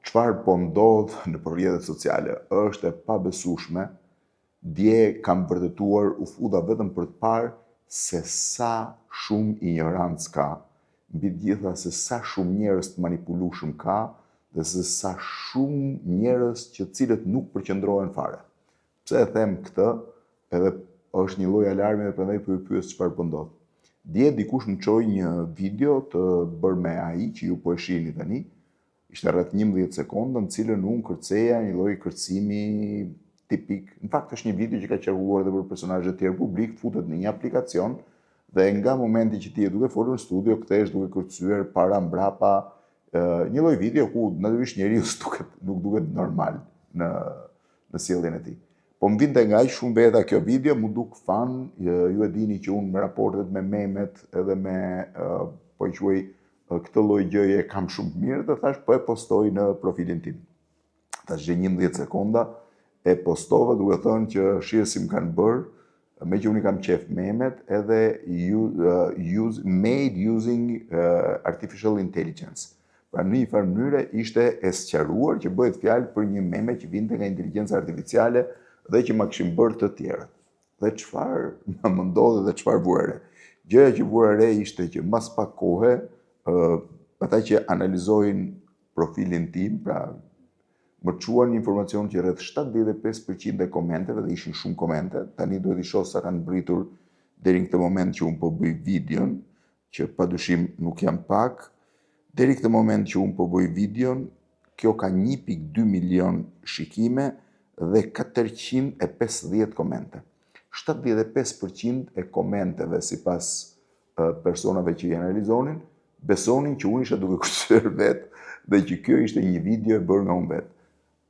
çfarë po ndodh në rrjetet sociale është e pabesueshme. Dje kam vërtetuar u futa vetëm për të parë se sa shumë ignorancë ka, mbi të gjitha se sa shumë njerëz të manipulueshëm ka dhe se sa shumë njerëz cilët nuk përqendrohen fare. Pse e them këtë? Edhe është një lloj alarmi dhe prandaj po ju pyes çfarë po ndodh. Dje dikush më çoi një video të bërë me AI që ju po e shihni tani. Ishte rreth 11 sekonda në cilën unë kërceja një lloj kërcimi tipik. Në fakt është një video që ka qarkulluar edhe për personazhe të tjerë publik, futet në një aplikacion dhe nga momenti që ti je duke folur në studio, kthehesh duke kërcyer para mbrapa, një lloj video ku natyrisht njeriu nuk duket normal në sjelljen e tij. Po më vinte nga aq shumë beta kjo video, mu duk fan, ju e dini që unë me raportet me memet edhe me po i quaj këtë lloj gjëje kam shumë mirë dhe thash po e postoj në profilin tim. Tash 11 sekonda e postova duke thënë që shihë si më kanë bërë, me që unë i kam qef memet edhe made using artificial intelligence. Pra në një farë mënyre ishte e sqaruar që bëhet fjalë për një meme që vinte nga inteligjenca artificiale dhe që ma këshim bërë të tjerët. Dhe çfarë më ndodhi dhe çfarë vura re? Gjëja që vura re ishte që mas pak kohe, ata që analizojnë profilin tim, pra më quan një informacion që rreth 75% e komenteve, dhe ishin shumë komente, tani duhet i shoh sa kanë britur deri në këtë moment që unë po bëj videon, që padyshim nuk jam pak, deri këtë moment që unë po bëj videon, kjo ka 1.2 milion shikime dhe 450 komente. 75% e komenteve sipas personave që i analizonin, besonin që unë isha duke kërcyer vetë dhe që kjo ishte një video e bërë nga unë vetë.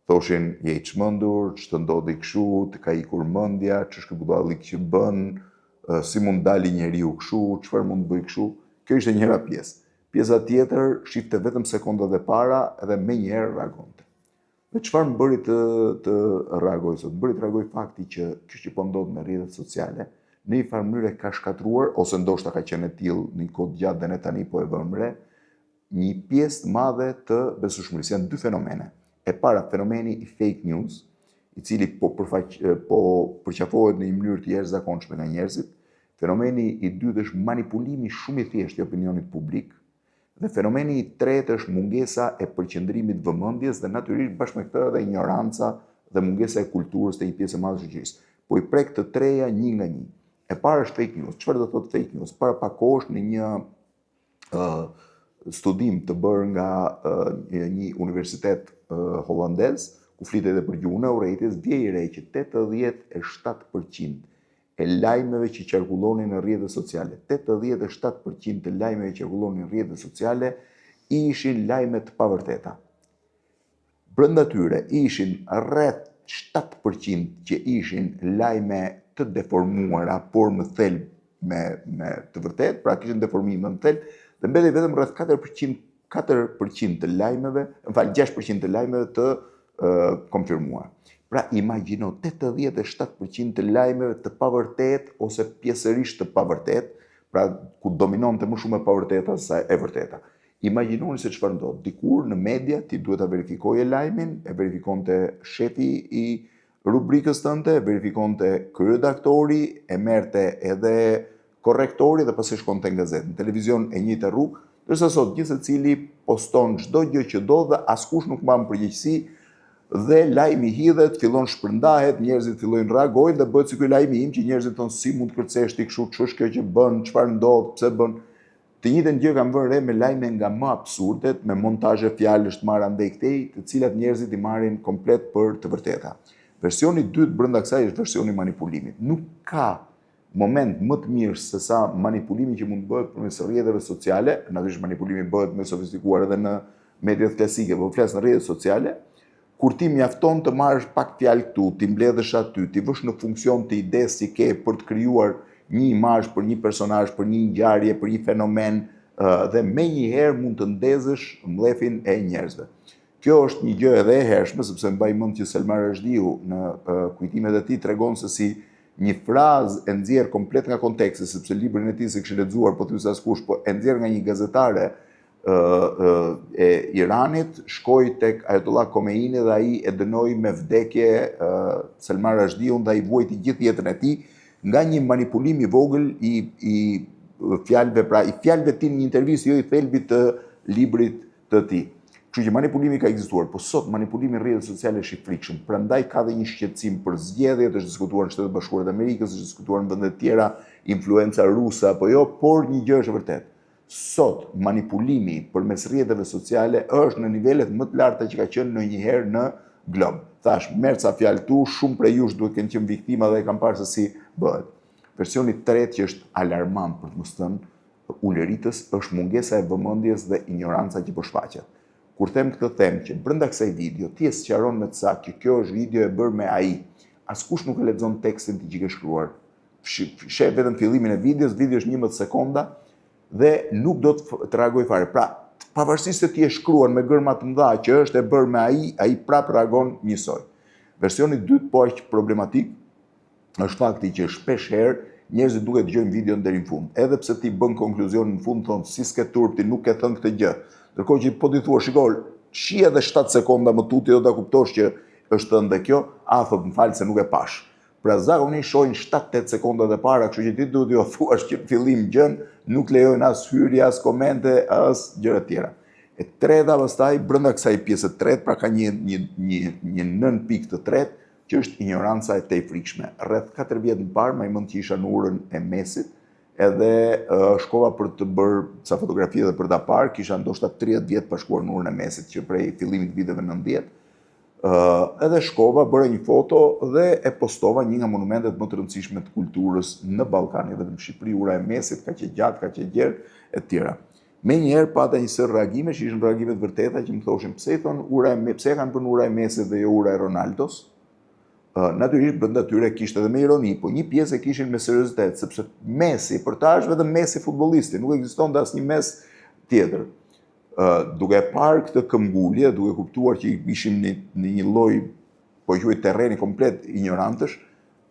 Thoshin, je i çmendur, ç'të ndodhi kështu, të ka ikur mendja, ç'është ky budallik që bën, si mund dali njeriu kështu, çfarë mund bëj kështu. Kjo ishte njëra pjesë. Pjesa tjetër shifte vetëm sekondat e para edhe menjëherë reagonte. Dhe çfarë më bëri të reagoj sot? Më bëri të reagoj fakti që kjo që po ndodh në rrjetet sociale, në një farë mënyrë ka shkatruar, ose ndoshta ka qenë e tillë në një kohë gjatë dhe ne tani po e vëmë re, një pjesë të madhe të besueshmërisë. Janë dy fenomene. E para, fenomeni i fake news, i cili po përqafohet në një mënyrë të jashtëzakonshme nga njerëzit. Fenomeni i dytë është manipulimi shumë i thjeshtë i opinionit publik. Dhe fenomeni i tretë është mungesa e përqendrimit vëmendjes dhe natyrisht bashkë me këtë edhe ignoranca dhe mungesa e kulturës të një pjesë e madhe të shoqërisë. Po i prek të treja një nga një. E para është fake news. Çfarë do thotë fake news? Para pak kohësh në një studim të bërë nga një universitet holandez, ku flitet edhe për gjuhën e urrejtjes, vje i re që 87% e lajmeve që qarkullonin në rrjetet sociale, 87% e lajmeve që qarkullonin në rrjetet sociale ishin lajme të pavërteta. Brenda tyre ishin rreth 7% që ishin lajme të deformuara, por më thelb me të vërtet, pra kishin deformim më thellë, dhe mbeti vetëm rreth 4% të lajmeve, 6% të lajmeve të konfirmuar. Pra imagjino 87% të lajmeve të pavërtet ose pjesërisht të pavërtet, pra ku dominonte më shumë e pavërteta se e vërteta. Imagjinoni se çfarë ndodh. Dikur në media ti duhet ta verifikoje lajmin, e verifikonte shefi i rubrikës tënde, e verifikonte kryeredaktori, e merrte edhe korrektori dhe pastaj shkonte në gazetë. Në televizion e njëjta rrugë, ndërsa sot gjithë secili poston çdo gjë që do dhe askush nuk mban përgjegjësi dhe lajmi hidhet, fillon shpërndahet, njerëzit fillojnë reagojnë dhe bëhet si ky lajmi im që njerëzit thonë si mund të kërcesh ti kështu, ç'është kjo që bën, çfarë ndodh, pse bën. Të njëjtën gjë kam vënë re me lajme nga më absurdet, me montazhe fjalësh të marra ndaj këtej, të cilat njerëzit i marrin komplet për të vërteta. Versioni i dytë brenda kësaj është versioni i manipulimit. Nuk ka moment më të mirë se sa manipulimi që mund bëhet përmes rrjeteve sociale, natyrisht manipulimi bëhet më sofistikuar edhe në mediat klasike, por flas në rrjetet sociale, kur ti mjafton të marrësh pak fjalë këtu, ti mbledhësh aty, ti vësh në funksion të idesë që ke për të krijuar një imazh për një personazh, për një ngjarje, për një fenomen dhe menjëherë mund të ndezësh mllefin e njerëzve. Kjo është një gjë edhe e hershme, sepse mbaj mend që Selma Rushdie në kujtimet e tij tregon se si një frazë e nxjerr komplet nga konteksti, sepse librin e tij se kishte lexuar po thjesht askush, po e nxjerr nga një gazetare e Iranit shkoi tek Ayatollah Khomeini dhe ai e dënoi me vdekje Salman Rushdieun dhe ai vuajti gjithë jetën e tij nga një manipulim i vogël i fjalëve, pra i fjalëve të tij në një intervistë, jo i thelbit të librit të tij. Kështu që manipulimi ka ekzistuar, po sot manipulimi në rrjetet sociale është i frikshëm. Prandaj ka dhe një shqetësim për zgjedhjet, është diskutuar në Shtetet Bashkuara të Amerikës, është diskutuar në vende të tjera, influenca ruse apo jo, por një gjë është e vërtetë. Sot manipulimi përmes rrjeteve sociale është në nivelet më të larta që ka qenë ndonjëherë në glob. Thash, merr ca fjalë tu, shumë prej jush duhet kenë qenë viktima dhe e kanë parë se si bëhet. Versioni i tretë që është alarmant për të mos thënë uleritës është mungesa e vëmendjes dhe ignoranca që po shfaqet. Kur them këtë, them që brenda kësaj video ti e sqaron me të saktë që kjo është video e bërë me AI. Askush nuk e lexon tekstin ti që ke shkruar. Sheh vetëm fillimin e videos, video është 11 sekonda dhe nuk do të reagoj fare. Pra, pavarësisht se ti e shkruar me gërma të mëdha që është e bërë me AI, ai prap reagon njësoj. Versioni i dytë po aq problematik është fakti që shpesh herë njerëzit duke dëgjojnë videon deri në fund. Edhe pse ti bën konkluzionin në fund, thon si s'ke turp, ti nuk e thën këtë gjë. Ndërkohë që po ti thua, shikoj, shi edhe 7 sekonda më tuti do ta kuptosh që është thënë dhe kjo, thot më fal se nuk e pash. Pra zakonisht shohin 7-8 sekondat e para, kështu që ti duhet t'ju thuash që në fillim gjën, nuk lejojnë as hyrje, as komente, as gjëra tjera. E treta pastaj, brenda kësaj pjesë të tretë, pra ka një nën pikë të tretë, që është ignoranca e tej frikshme. Rreth 4 vjet më parë, më mend që isha në urën e mesit, edhe shkova për të bërë ca fotografi dhe për ta parë, kisha ndoshta 30 vjet pa shkuar në urën e mesit, që prej fillimit të viteve 90. Edhe shkova, bëra një foto dhe e postova një nga monumentet më të rëndësishme të kulturës në Ballkan, vetëm në Shqipëri, ura e mesit, ka që gjatë, ka që gjerë, e tjera. Menjëherë pata një sër reagime, që ishin reagime të vërteta, që më thoshin pse kanë bërë ura e mesit dhe jo ura e Ronaldos. Natyrisht brenda tyre kishte edhe me ironi, po një pjesë e kishin me seriozitet, sepse Messi, për ta është vetëm Messi futbollisti, nuk ekzistonte asnjë mes tjetër. Duke parë këtë këmbgulje, duke kuptuar që ishim në një lloj, po quaj terreni komplet ignorantësh,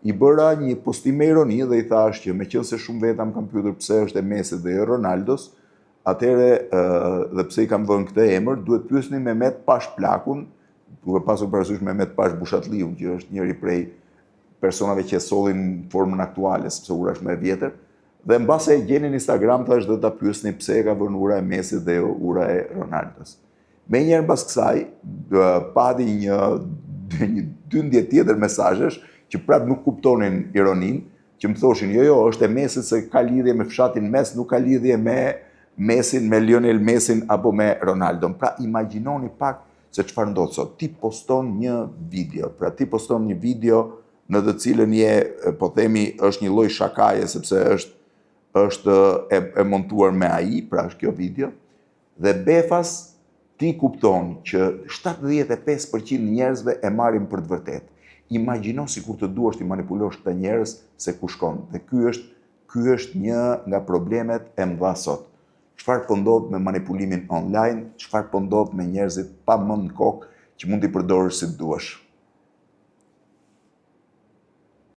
i bëra një postim me ironi dhe i thash që meqense shumë veta më kanë pyetur pse është e Messi dhe jo Ronaldos, atëherë dhe pse i kam vënë këtë emër, duhet pyesni Mehmet Pash Plakun, duke pasur parasysh Mehmet Pash Bushatliu, që është njëri prej personave që e sollin formën aktuale, sepse ura është më e vjetër. Dhe mbase e gjeni në Instagram, thash do ta pyesni pse e ka vënë ura e Messit dhe ura e Ronaldos. Menjëherë mbas kësaj, pati një dyndje tjetër mesazhesh që prap nuk kuptonin ironinë, që më thoshin jo, është e Messit se ka lidhje me fshatin Mes, nuk ka lidhje me Messin, me Lionel Messin apo me Ronaldon. Pra imagjinoni pak se çfarë ndodh sot. Ti poston një video, në të cilën po themi, është një lloj shakaje, sepse është e montuar me AI, pra është kjo video, dhe befas ti kupton që 75% njerëzve e marrin për të vërtetë. Imagjino sikur të duash ti manipulosh këta njerëz se ku shkon. Dhe ky është një nga problemet e mëdha sot. Çfarë po ndodh me manipulimin online, çfarë po ndodh me njerëzit pa mend në kokë që mund t'i përdorësh si duash.